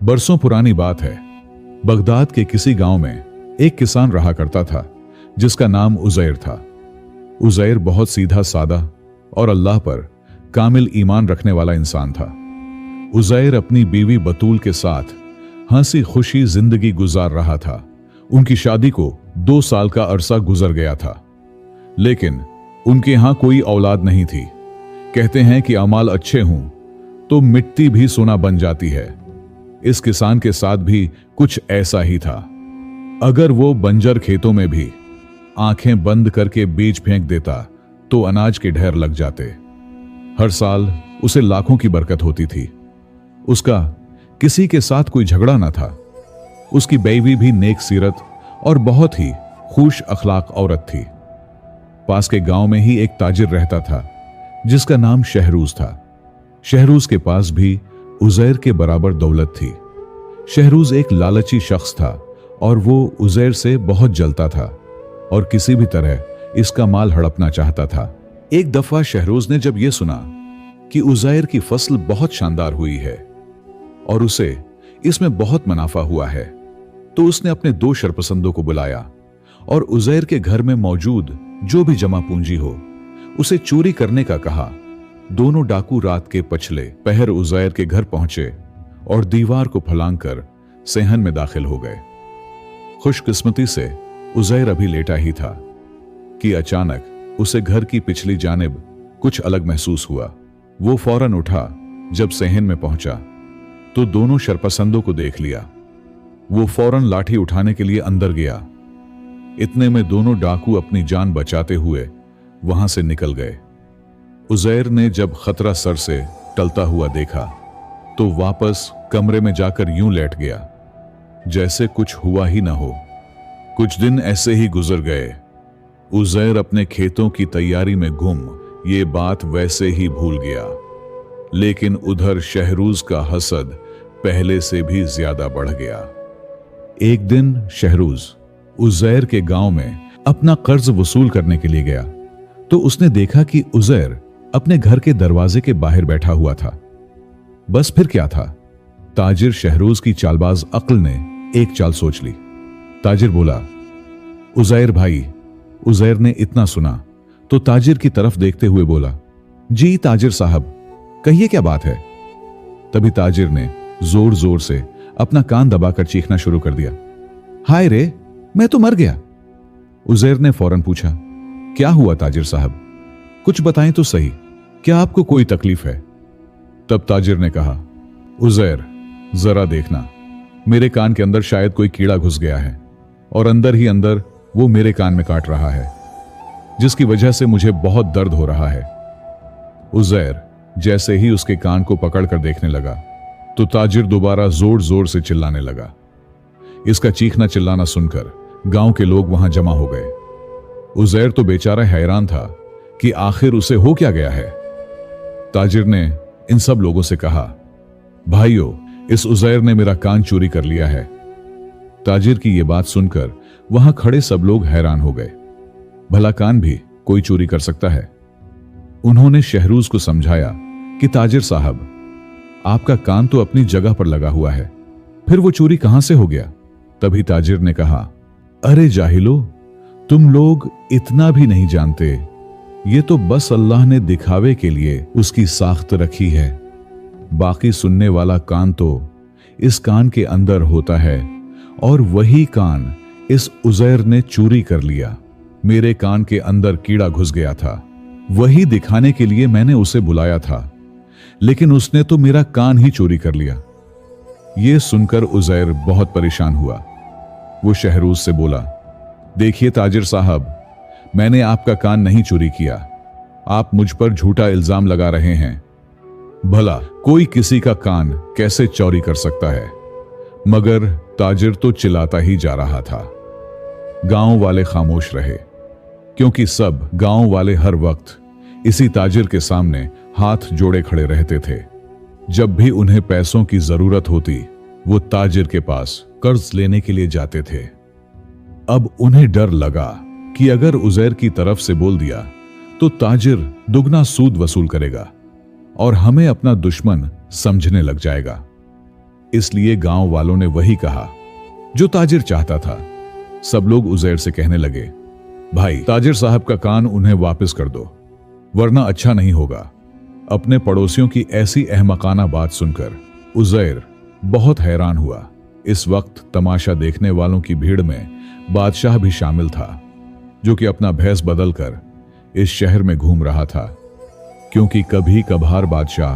बरसों पुरानी बात है। बगदाद के किसी गांव में एक किसान रहा करता था जिसका नाम उज़ैर था। उज़ैर बहुत सीधा सादा और अल्लाह पर कामिल ईमान रखने वाला इंसान था। उज़ैर अपनी बीवी बतूल के साथ हंसी खुशी जिंदगी गुजार रहा था। उनकी शादी को 2 साल का अरसा गुजर गया था, लेकिन उनके यहां कोई औलाद नहीं थी। कहते हैं कि अमाल अच्छे हों तो मिट्टी भी सोना बन जाती है। इस किसान के साथ भी कुछ ऐसा ही था। अगर वो बंजर खेतों में भी आंखें बंद करके बीज फेंक देता तो अनाज के ढेर लग जाते। हर साल उसे लाखों की बरकत होती थी। उसका किसी के साथ कोई झगड़ा ना था। उसकी बीवी भी नेक सीरत और बहुत ही खुश अखलाक औरत थी। पास के गांव में ही एक ताजिर रहता था जिसका नाम शहरूज था। शहरूज के पास भी उज़ैर के बराबर दौलत थी। शहरूज एक लालची शख्स था और वो उज़ैर से बहुत जलता था और किसी भी तरह इसका माल हड़पना चाहता था। एक दफा शहरूज ने जब यह सुना कि उज़ैर की फसल बहुत शानदार हुई है और उसे इसमें बहुत मुनाफा हुआ है, तो उसने अपने 2 शरपसंदों को बुलाया और उज़ैर के घर में मौजूद जो भी जमा पूंजी हो उसे चोरी करने का कहा। दोनों डाकू रात के पछले पहर उज़ैर के घर पहुंचे और दीवार को फलांग कर सेहन में दाखिल हो गए। खुशकिस्मती से उज़ैर अभी लेटा ही था कि अचानक उसे घर की पिछली जानिब कुछ अलग महसूस हुआ। वो फौरन उठा। जब सेहन में पहुंचा तो दोनों शरपसंदों को देख लिया। वो फौरन लाठी उठाने के लिए अंदर गया। इतने में दोनों डाकू अपनी जान बचाते हुए वहां से निकल गए। उज़ैर ने जब खतरा सर से टलता हुआ देखा तो वापस कमरे में जाकर यूं लेट गया जैसे कुछ हुआ ही ना हो। कुछ दिन ऐसे ही गुजर गए। उज़ैर अपने खेतों की तैयारी में गुम ये बात वैसे ही भूल गया, लेकिन उधर शहरूज का हसद पहले से भी ज्यादा बढ़ गया। एक दिन शहरूज उज़ैर के गांव में अपना कर्ज वसूल करने के लिए गया तो उसने देखा कि उज़ैर अपने घर के दरवाजे के बाहर बैठा हुआ था। बस फिर क्या था, ताजिर शहरूज की चालबाज अक्ल ने एक चाल सोच ली। ताजिर बोला, उज़ैर भाई। उज़ैर ने इतना सुना तो ताजिर की तरफ देखते हुए बोला, जी ताजिर साहब, कहिए क्या बात है। तभी ताजिर ने जोर जोर से अपना कान दबाकर चीखना शुरू कर दिया, हाय रे, मैं तो मर गया। उज़ैर ने फौरन पूछा, क्या हुआ ताजिर साहब, कुछ बताएं तो सही, क्या आपको कोई तकलीफ है। तब ताजिर ने कहा, उज़ैर जरा देखना, मेरे कान के अंदर शायद कोई कीड़ा घुस गया है और अंदर ही अंदर वो मेरे कान में काट रहा है, जिसकी वजह से मुझे बहुत दर्द हो रहा है। उज़ैर जैसे ही उसके कान को पकड़कर देखने लगा तो ताजिर दोबारा जोर जोर से चिल्लाने लगा। इसका चीखना चिल्लाना सुनकर गांव के लोग वहां जमा हो गए। उज़ैर तो बेचारा हैरान था कि आखिर उसे हो क्या गया है। ताजिर ने इन सब लोगों से कहा, भाइयों, इस उज़ैर ने मेरा कान चोरी कर लिया है। ताजिर की यह बात सुनकर वहां खड़े सब लोग हैरान हो गए। भला कान भी कोई चोरी कर सकता है। उन्होंने शहरूज को समझाया कि ताजिर साहब, आपका कान तो अपनी जगह पर लगा हुआ है, फिर वो चोरी कहां से हो गया। तभी ताजिर ने कहा, अरे जाहिलो, तुम लोग इतना भी नहीं जानते, ये तो बस अल्लाह ने दिखावे के लिए उसकी साख्त रखी है। बाकी सुनने वाला कान तो इस कान के अंदर होता है और वही कान इस उज़ैर ने चोरी कर लिया। मेरे कान के अंदर कीड़ा घुस गया था, वही दिखाने के लिए मैंने उसे बुलाया था, लेकिन उसने तो मेरा कान ही चोरी कर लिया। यह सुनकर उज़ैर बहुत परेशान हुआ। वो शहरूज से बोला, देखिए ताजिर साहब, मैंने आपका कान नहीं चोरी किया, आप मुझ पर झूठा इल्जाम लगा रहे हैं। भला कोई किसी का कान कैसे चोरी कर सकता है। मगर ताजिर तो चिल्लाता ही जा रहा था। गांव वाले खामोश रहे, क्योंकि सब गांव वाले हर वक्त इसी ताजिर के सामने हाथ जोड़े खड़े रहते थे। जब भी उन्हें पैसों की जरूरत होती वो ताजिर के पास कर्ज लेने के लिए जाते थे। अब उन्हें डर लगा कि अगर उज़ैर की तरफ से बोल दिया तो ताजिर दुगना सूद वसूल करेगा और हमें अपना दुश्मन समझने लग जाएगा। इसलिए गांव वालों ने वही कहा जो ताजिर चाहता था। सब लोग उजैर से कहने लगे, भाई ताजिर साहब का कान उन्हें वापस कर दो, वरना अच्छा नहीं होगा। अपने पड़ोसियों की ऐसी अहमकाना बात सुनकर उजैर बहुत हैरान हुआ। इस वक्त तमाशा देखने वालों की भीड़ में बादशाह भी शामिल था, जो कि अपना भेष बदलकर इस शहर में घूम रहा था, क्योंकि कभी कभार बादशाह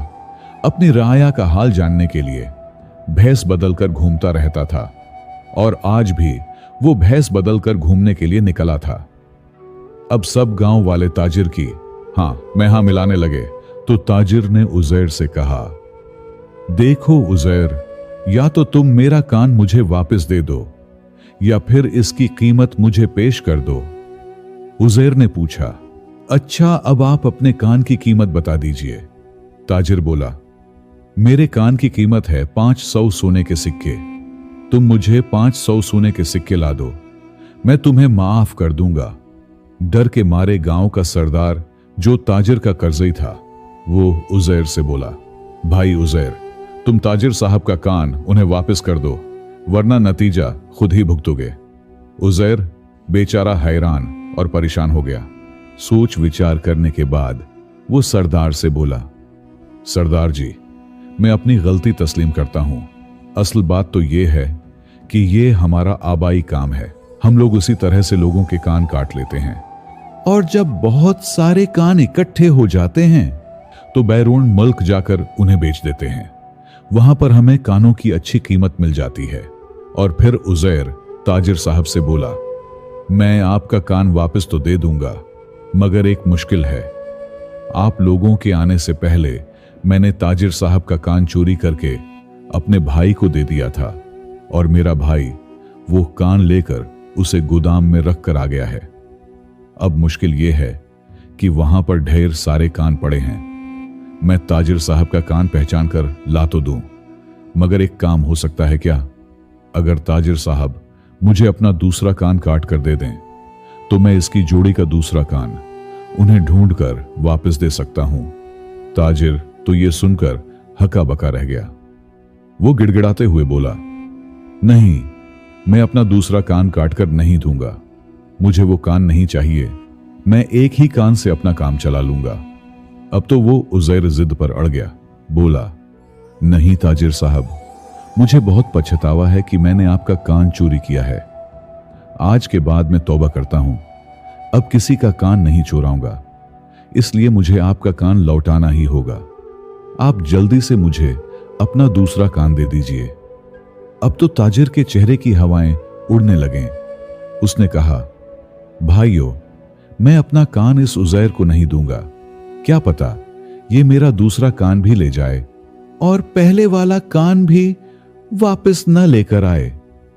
अपनी राया का हाल जानने के लिए भेष बदलकर घूमता रहता था, और आज भी वो भेष बदलकर घूमने के लिए निकला था। अब सब गांव वाले ताजिर की हाँ मिलाने लगे, तो ताजिर ने उजैर से कहा, देखो उजैर, या तो तुम मेरा कान मुझे वापस दे दो या फिर इसकी कीमत मुझे पेश कर दो। उजैर ने पूछा, अच्छा अब आप अपने कान की कीमत बता दीजिए। ताजिर बोला, मेरे कान की कीमत है 500 सोने के सिक्के। तुम मुझे 500 सोने के सिक्के ला दो, मैं तुम्हें माफ कर दूंगा। डर के मारे गांव का सरदार, जो ताजिर का कर्जई था, वो उजैर से बोला, भाई उजैर, तुम ताजिर साहब का कान उन्हें वापस कर दो, वरना नतीजा खुद ही भुगतोगे। उजैर बेचारा हैरान और परेशान हो गया। सोच विचार करने के बाद वो सरदार से बोला, सरदार जी, मैं अपनी गलती तस्लीम करता हूं। असल बात तो ये है कि ये हमारा आबाई काम है। हम लोग उसी तरह से लोगों के कान काट लेते हैं, और जब बहुत सारे कान इकट्ठे हो जाते हैं तो बैरून मुल्क जाकर उन्हें बेच देते हैं। वहां पर हमें कानों की अच्छी कीमत मिल जाती है। और फिर उजैर ताजिर साहब से बोला, मैं आपका कान वापस तो दे दूंगा, मगर एक मुश्किल है। आप लोगों के आने से पहले मैंने ताजिर साहब का कान चोरी करके अपने भाई को दे दिया था, और मेरा भाई वो कान लेकर उसे गोदाम में रख कर आ गया है। अब मुश्किल यह है कि वहां पर ढेर सारे कान पड़े हैं। मैं ताजिर साहब का कान पहचान कर ला तो दूं, मगर एक काम हो सकता है क्या? अगर ताजिर साहब मुझे अपना दूसरा कान काट कर दे दें, तो मैं इसकी जोड़ी का दूसरा कान उन्हें ढूंढकर वापस दे सकता हूं। ताजिर तो ये सुनकर हका बका रह गया। वो गिड़गिड़ाते हुए बोला, नहीं, मैं अपना दूसरा कान काटकर नहीं दूंगा। मुझे वो कान नहीं चाहिए। मैं एक ही कान से अपना काम चला लूंगा। अब तो वो उजैर जिद पर अड़ गया। बोला, नहीं ताजिर साहब, मुझे बहुत पछतावा है कि मैंने आपका कान चोरी किया है। आज के बाद मैं तौबा करता हूं, अब किसी का कान नहीं चोराऊंगा। इसलिए मुझे आपका कान लौटाना ही होगा। आप जल्दी से मुझे अपना दूसरा कान दे दीजिए। अब तो ताजिर के चेहरे की हवाएं उड़ने लगें। उसने कहा, भाइयों, मैं अपना कान इस उजैर को नहीं दूंगा। क्या पता ये मेरा दूसरा कान भी ले जाए और पहले वाला कान भी वापस न लेकर आए।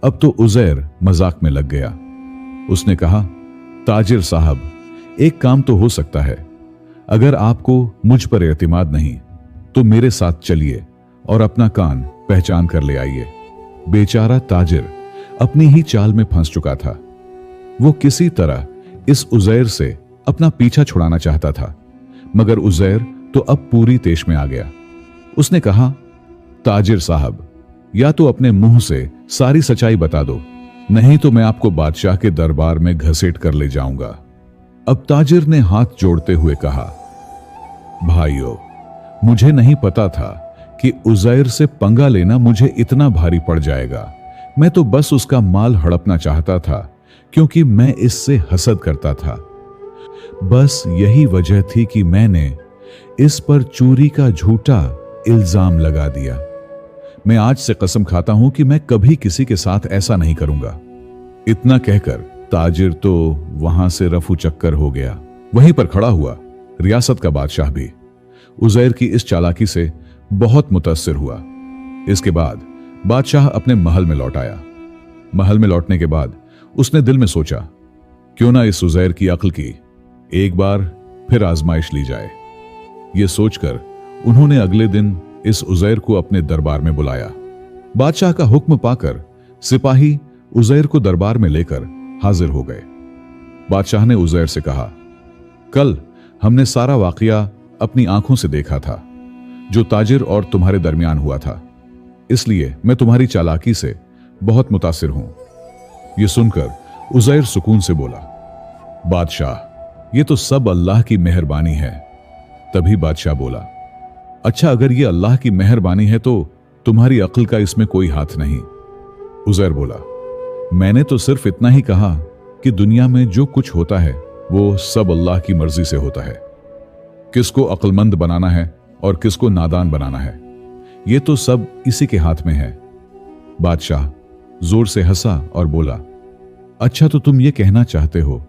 अब तो उजैर मजाक में लग गया। उसने कहा, ताजिर साहब, एक काम तो हो सकता है। अगर आपको मुझ पर एतमाद नहीं तो मेरे साथ चलिए और अपना कान पहचान कर ले आइए। बेचारा ताजिर अपनी ही चाल में फंस चुका था। वो किसी तरह इस उजैर से अपना पीछा छुड़ाना चाहता था, मगर उजैर तो अब पूरी तेश में आ गया। उसने कहा, ताजिर साहब, या तो अपने मुंह से सारी सच्चाई बता दो, नहीं तो मैं आपको बादशाह के दरबार में घसीट कर ले जाऊंगा। अब ताजिर ने हाथ जोड़ते हुए कहा, भाइयों, मुझे नहीं पता था कि उजैर से पंगा लेना मुझे इतना भारी पड़ जाएगा। मैं तो बस उसका माल हड़पना चाहता था, क्योंकि मैं इससे हसद करता था। बस यही वजह थी कि मैंने इस पर चोरी का झूठा इल्जाम लगा दिया। मैं आज से कसम खाता हूं कि मैं कभी किसी के साथ ऐसा नहीं करूंगा। इतना कहकर ताजिर तो वहां से रफू चक्कर हो गया। वहीं पर खड़ा हुआ रियासत का बादशाह भी उजैर की इस चालाकी से बहुत मुतासिर हुआ। इसके बाद बादशाह अपने महल में लौट आया। महल में लौटने के बाद उसने दिल में सोचा, क्यों ना इस उजैर की अक्ल की एक बार फिर आजमाइश ली जाए। यह सोचकर उन्होंने अगले दिन इस उजैर को अपने दरबार में बुलाया। बादशाह का हुक्म पाकर सिपाही उजैर को दरबार में लेकर हाजिर हो गए। बादशाह ने उजैर से कहा, कल हमने सारा वाकया अपनी आंखों से देखा था, जो ताजिर और तुम्हारे दरमियान हुआ था। इसलिए मैं तुम्हारी चालाकी से बहुत मुतासिर हूं। यह सुनकर उज़ैर सुकून से बोला, बादशाह, ये तो सब अल्लाह की मेहरबानी है। तभी बादशाह बोला, अच्छा, अगर ये अल्लाह की मेहरबानी है तो तुम्हारी अक्ल का इसमें कोई हाथ नहीं। उज़ैर बोला, मैंने तो सिर्फ इतना ही कहा कि दुनिया में जो कुछ होता है वो सब अल्लाह की मर्जी से होता है। किसको अक्लमंद बनाना है और किसको नादान बनाना है, ये तो सब इसी के हाथ में है। बादशाह जोर से हंसा और बोला, अच्छा, तो तुम ये कहना चाहते हो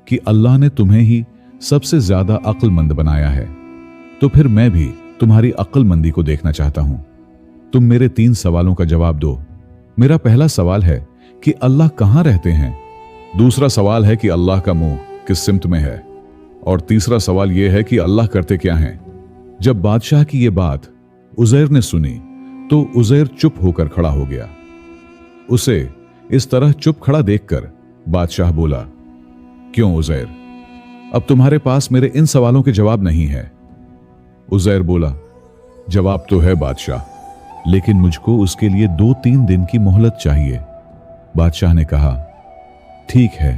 कि अल्लाह ने तुम्हें ही सबसे ज्यादा अक्लमंद बनाया है, तो फिर मैं भी तुम्हारी अक्लमंदी को देखना चाहता हूं। तुम मेरे 3 सवालों का जवाब दो। मेरा पहला सवाल है कि अल्लाह कहां रहते हैं, दूसरा सवाल है कि अल्लाह का मुंह किस सिमत में है, और तीसरा सवाल यह है कि अल्लाह करते क्या हैं। जब बादशाह की यह बात उज़ैर ने सुनी तो उज़ैर चुप होकर खड़ा हो गया। उसे इस तरह चुप खड़ा देखकर बादशाह बोला, क्यों उज़ैर, अब तुम्हारे पास मेरे इन सवालों के जवाब नहीं है? उज़ैर बोला, जवाब तो है बादशाह, लेकिन मुझको उसके लिए 2-3 दिन की मोहलत चाहिए। बादशाह ने कहा, ठीक है,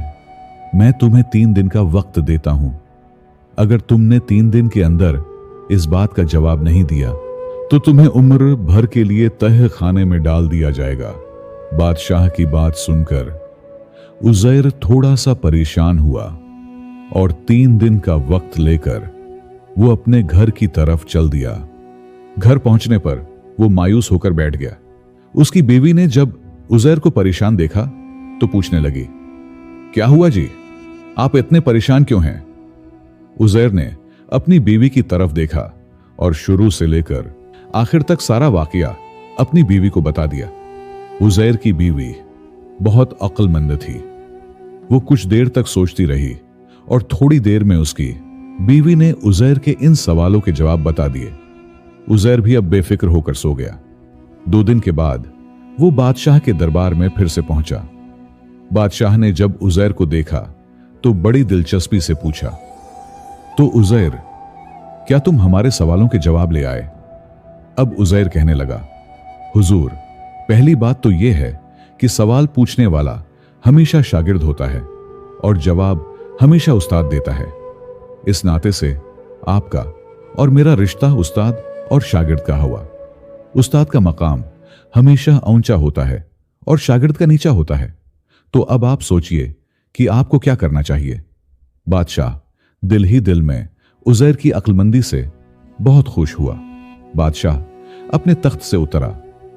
मैं तुम्हें 3 दिन का वक्त देता हूं। अगर तुमने 3 दिन के अंदर इस बात का जवाब नहीं दिया तो तुम्हें उम्र भर के लिए तह खाने में डाल दिया जाएगा। बादशाह की बात सुनकर उज़ैर थोड़ा सा परेशान हुआ और 3 दिन का वक्त लेकर वो अपने घर की तरफ चल दिया। घर पहुंचने पर वो मायूस होकर बैठ गया। उसकी बीवी ने जब उज़ैर को परेशान देखा तो पूछने लगी, क्या हुआ जी, आप इतने परेशान क्यों हैं? उज़ैर ने अपनी बीवी की तरफ देखा और शुरू से लेकर आखिर तक सारा वाकया अपनी बीवी को बता दिया। उज़ैर की बीवी बहुत अक्लमंद थी। वो कुछ देर तक सोचती रही और थोड़ी देर में उसकी बीवी ने उज़ैर के इन सवालों के जवाब बता दिए। उज़ैर भी अब बेफिक्र होकर सो गया। 2 दिन के बाद वो बादशाह के दरबार में फिर से पहुंचा। बादशाह ने जब उज़ैर को देखा तो बड़ी दिलचस्पी से पूछा, तो उज़ैर, क्या तुम हमारे सवालों के जवाब ले आए? अब उज़ैर कहने लगा, हुजूर, पहली बात तो यह है कि सवाल पूछने वाला हमेशा शागिर्द होता है और जवाब हमेशा उस्ताद देता है। इस नाते से आपका और मेरा रिश्ता उस्ताद और शागिर्द का हुआ। उस्ताद का मकाम हमेशा ऊंचा होता है और शागिर्द का नीचा होता है। तो अब आप सोचिए कि आपको क्या करना चाहिए। बादशाह दिल ही दिल में उज़ैर की अक्लमंदी से बहुत खुश हुआ। बादशाह अपने तख्त से उतरा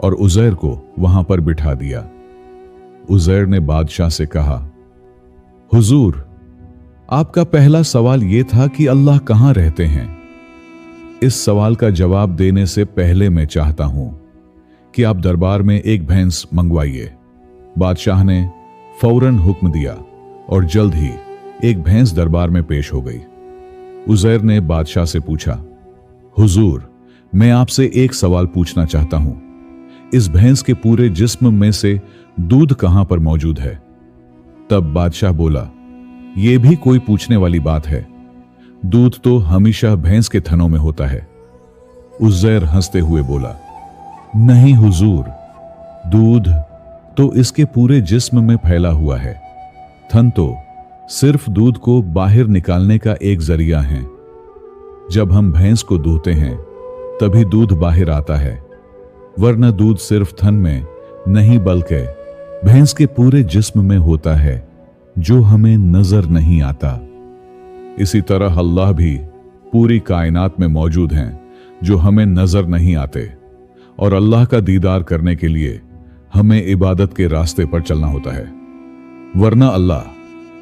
और उज़ैर को वहां पर बिठा दिया। उज़ैर ने बादशाह से कहा, हुजूर, आपका पहला सवाल यह था कि अल्लाह कहां रहते हैं। इस सवाल का जवाब देने से पहले मैं चाहता हूं कि आप दरबार में एक भैंस मंगवाइए। बादशाह ने फौरन हुक्म दिया और जल्द ही एक भैंस दरबार में पेश हो गई। उज़ैर ने बादशाह से पूछा, हुजूर, मैं आपसे एक सवाल पूछना चाहता हूं। इस भैंस के पूरे जिस्म में से दूध कहां पर मौजूद है? तब बादशाह बोला, यह भी कोई पूछने वाली बात है। दूध तो हमेशा भैंस के थनों में होता है। उज़ैर हंसते हुए बोला, नहीं हुजूर, दूध तो इसके पूरे जिस्म में फैला हुआ है। थन तो सिर्फ दूध को बाहर निकालने का एक जरिया है। जब हम भैंस को दूहते हैं तभी दूध बाहर आता है, वरना दूध सिर्फ थन में नहीं बल्कि भैंस के पूरे जिस्म में होता है, जो हमें नजर नहीं आता। इसी तरह अल्लाह भी पूरी कायनात में मौजूद हैं जो हमें नजर नहीं आते, और अल्लाह का दीदार करने के लिए हमें इबादत के रास्ते पर चलना होता है, वरना अल्लाह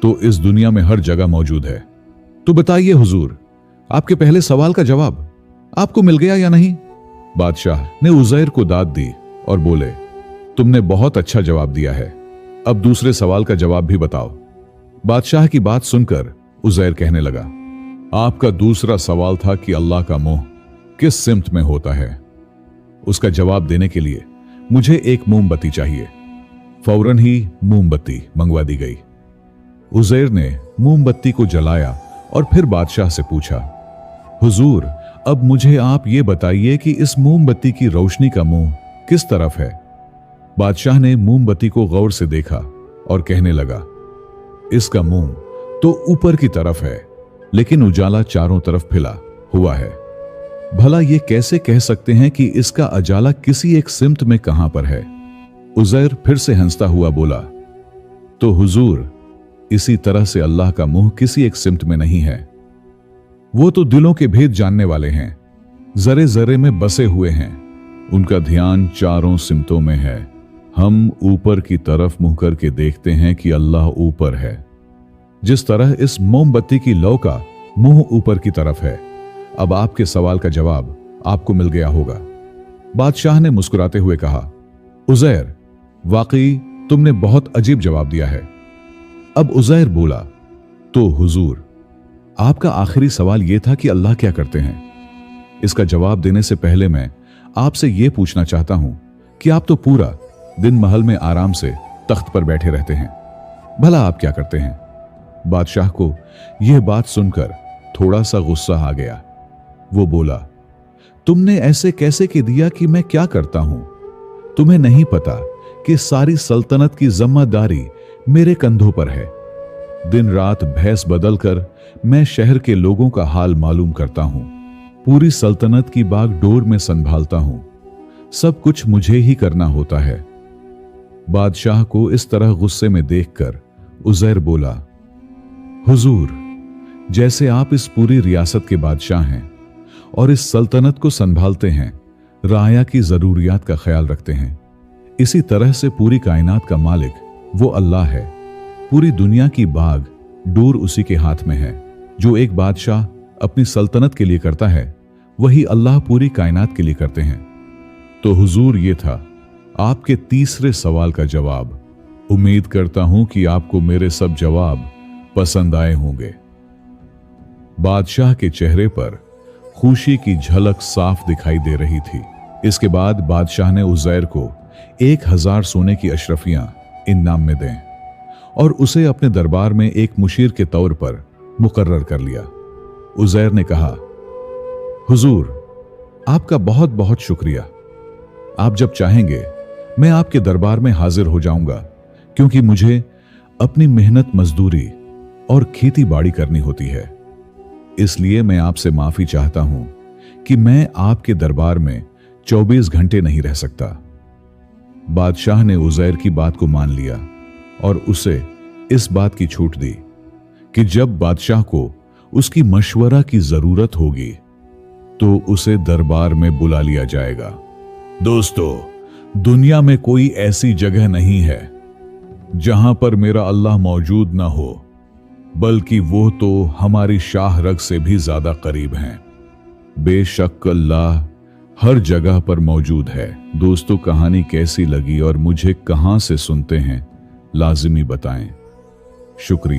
तो इस दुनिया में हर जगह मौजूद है। तो बताइए हुजूर, आपके पहले सवाल का जवाब आपको मिल गया या नहीं? बादशाह ने उज़ैर को दाद दी और बोले, तुमने बहुत अच्छा जवाब दिया है, अब दूसरे सवाल का जवाब भी बताओ। बादशाह की बात सुनकर उज़ैर कहने लगा, आपका दूसरा सवाल था कि अल्लाह का मुंह किस सिमत में होता है। उसका जवाब देने के लिए मुझे एक मोमबत्ती चाहिए। फौरन ही मोमबत्ती मंगवा दी गई। उज़ैर ने मोमबत्ती को जलाया और फिर बादशाह से पूछा, हुजूर, अब मुझे आप ये बताइए कि इस मोमबत्ती की रोशनी का मुंह किस तरफ है? बादशाह ने मोमबत्ती को गौर से देखा और कहने लगा, इसका मुंह तो ऊपर की तरफ है, लेकिन उजाला चारों तरफ फैला हुआ है। भला ये कैसे कह सकते हैं कि इसका उजाला किसी एक सिमत में कहां पर है? उज़ैर फिर से हंसता हुआ बोला, तो हुजूर, इसी तरह से अल्लाह का मुंह किसी एक सिमत में नहीं है। वो तो दिलों के भेद जानने वाले हैं, जरे जरे में बसे हुए हैं, उनका ध्यान चारों सिमतों में है। हम ऊपर की तरफ मुंह करके देखते हैं कि अल्लाह ऊपर है। जिस तरह इस मोमबत्ती की लौ का मुंह ऊपर की तरफ है। अब आपके सवाल का जवाब आपको मिल गया होगा। बादशाह ने मुस्कुराते हुए कहा, उज़ैर, वाकई तुमने बहुत अजीब जवाब दिया है। अब उज़ैर बोला, तो हुजूर, आपका आखिरी सवाल यह था कि अल्लाह क्या करते हैं। इसका जवाब देने से पहले मैं आपसे यह पूछना चाहता हूं कि आप तो पूरा दिन महल में आराम से तख्त पर बैठे रहते हैं, भला आप क्या करते हैं? बादशाह को यह बात सुनकर थोड़ा सा गुस्सा आ गया। वो बोला, तुमने ऐसे कैसे कह दिया कि मैं क्या करता हूं? तुम्हें नहीं पता कि सारी सल्तनत की जिम्मेदारी मेरे कंधों पर है। दिन रात भैंस बदलकर मैं शहर के लोगों का हाल मालूम करता हूं, पूरी सल्तनत की बागडोर में संभालता हूं, सब कुछ मुझे ही करना होता है। बादशाह को इस तरह गुस्से में देखकर उज़ैर बोला, हुजूर, जैसे आप इस पूरी रियासत के बादशाह हैं और इस सल्तनत को संभालते हैं, राया की जरूरियात का ख्याल रखते हैं, इसी तरह से पूरी कायनात का मालिक वो अल्लाह है। पूरी दुनिया की बाग डोर उसी के हाथ में है। जो एक बादशाह अपनी सल्तनत के लिए करता है, वही अल्लाह पूरी कायनात के लिए करते हैं। तो हुजूर, ये था आपके तीसरे सवाल का जवाब। उम्मीद करता हूं कि आपको मेरे सब जवाब पसंद आए होंगे। बादशाह के चेहरे पर खुशी की झलक साफ दिखाई दे रही थी। इसके बाद बादशाह ने उज़ैर को 1000 सोने की अशरफियां इनाम में दें और उसे अपने दरबार में एक मुशीर के तौर पर मुकर्रर कर लिया। उज़ैर ने कहा, हुजूर, आपका बहुत बहुत शुक्रिया। आप जब चाहेंगे मैं आपके दरबार में हाजिर हो जाऊंगा, क्योंकि मुझे अपनी मेहनत मजदूरी और खेती बाड़ी करनी होती है। इसलिए मैं आपसे माफी चाहता हूं कि मैं आपके दरबार में 24 घंटे नहीं रह सकता। बादशाह ने उज़ैर की बात को मान लिया और उसे इस बात की छूट दी कि जब बादशाह को उसकी मशवरा की जरूरत होगी तो उसे दरबार में बुला लिया जाएगा। दोस्तों, दुनिया में कोई ऐसी जगह नहीं है जहां पर मेरा अल्लाह मौजूद ना हो, बल्कि वो तो हमारी शाह रग से भी ज्यादा करीब हैं। बेशक अल्लाह हर जगह पर मौजूद है। दोस्तों, कहानी कैसी लगी और मुझे कहां से सुनते हैं, लाजिमी बताएं। शुक्रिया।